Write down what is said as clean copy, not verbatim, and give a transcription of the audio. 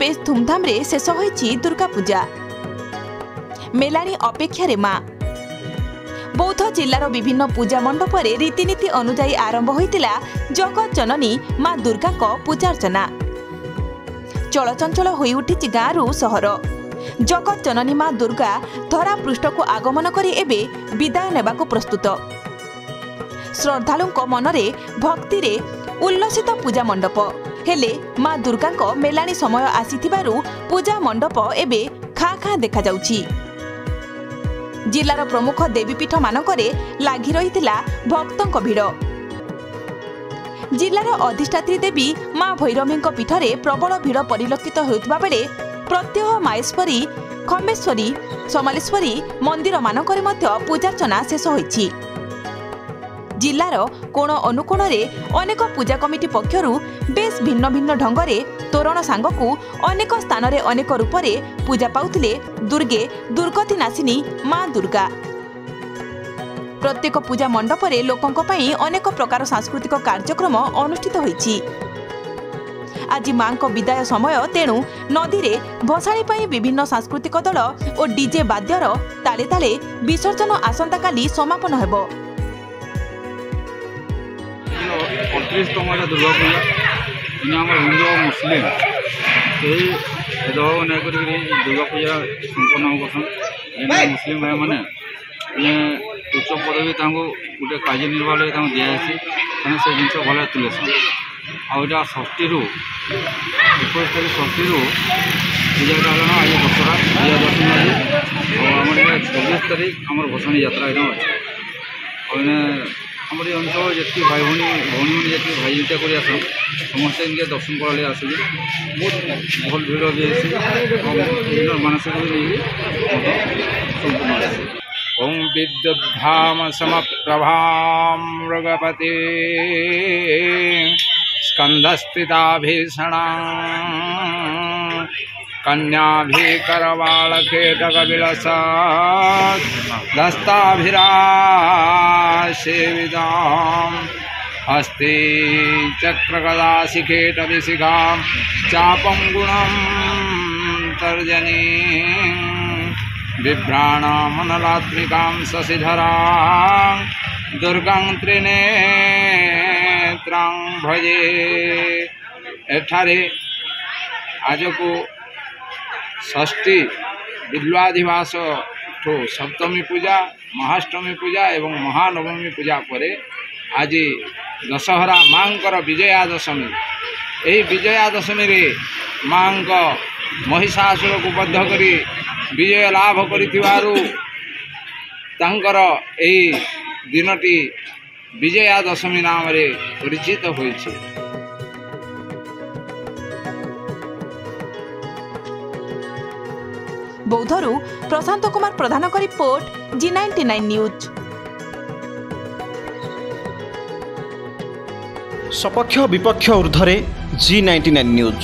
Base धूमधाम रे शेष होईछि दुर्गा पूजा। मेलानी अपेक्षा माँ बौद्ध जिलार विभिन्न पूजा मंडप रे रीतिनीति अनुजाई आरंभ होइतिला जगत जननी माँ दुर्गा को पूजार्चना। चलचंचल होई उठिछि गाँरु सहर। जगत जननी माँ दुर्गा धरा पृष्ठ को आगमन करी एबे विदाय नेबाकु प्रस्तुत। श्रद्धालुंक मनरे भक्ति रे उल्लसित पूजा मंडप हेले माँ दुर्गा को मेलानी समय आसीथिबारु पूजा मंडप एबे खा खा देखा जाउछि। जिलार प्रमुख देवीपीठ मानकरे लागि रहितिला भक्तंक भिड़। जिलार अधिष्ठात्री देवी माँ भैरवींक पीठरे प्रबल भिड़ परिलक्षित होउथिबा बेले प्रत्यह माहेश्वरी, खमेश्वरी, समलेश्वरी मंदिर मानकरे मध्य पूजार्चना शेष होइछि। जिलार कोण अनुकोण रे अनेक पूजा कमिटी पक्षरु बेस भिन्न भिन्न ढंगरे तोरण सांगकु अनेक स्थान रे अनेक रूप रे पूजा पाउथिले दुर्गे दुर्गति नासिनी माँ दुर्गा। प्रत्येक पूजा मंडप रे लोकंक पई अनेक प्रकार सांस्कृतिक कार्यक्रम अनुष्ठित होइछि। आज माँ को विदाय समय तेणु नदी रे भसाणी पई विभिन्न सांस्कृतिक दल और डीजे वाद्यर ताले ताले विसर्जन आसंता काली समापन हेबो। 38तम दुर्गा पूजा इन आम हिंदू और मुस्लिम यही भेदभाव नहीं कर दुर्गा पूजा संपन्न कर मुस्लिम भाई मैंने उच्च पदवी गोटे कार्य निर्वाह दिखासी से जिन भले तुलेसन आईटा षष्ठी 21 तारीख षष्ठी पूजा कारण आज दशहरा विजयादशमी आज आम 26 तारीख आम भसाणी यात्रा यहाँ अच्छे आम अंचल जी भाई भौणी मैंने जी भाईटा कर समस्ते इनके दर्शन कराले आसिले बहुत भल भिड़ भी है मानसिक भी संपूर्ण ओं विद्युद्धाम समप्रभां मृगपति स्कंधस्थिताभीषणां कन्याभिकरवालकेटकविलसा दस्ताभिरासेविदां हस्ते चक्रगदाशिखेटविशिखां चापं गुणं तर्जनीं बिभ्राणामनलात्मिकां शशिधरां दुर्गां त्रिनेत्रां भजे। एठारे आज को षष्ठी बिल्वाधिवास ठो सप्तमी पूजा, महाअष्टमी पूजा एवं महानवमी पूजा पर आज दशहरा मांकर विजयादशमी। यही विजयादशमी रे मां महिषासुर को बद्ध करी विजय लाभ करिथिबारु तांकर एही दिनटी विजयादशमी नाम रे परिचित होइछि। बौद्धरू प्रशांत कुमार प्रधान का रिपोर्ट G99 न्यूज। सपक्ष विपक्ष ऊर्ध्वे G99 न्यूज।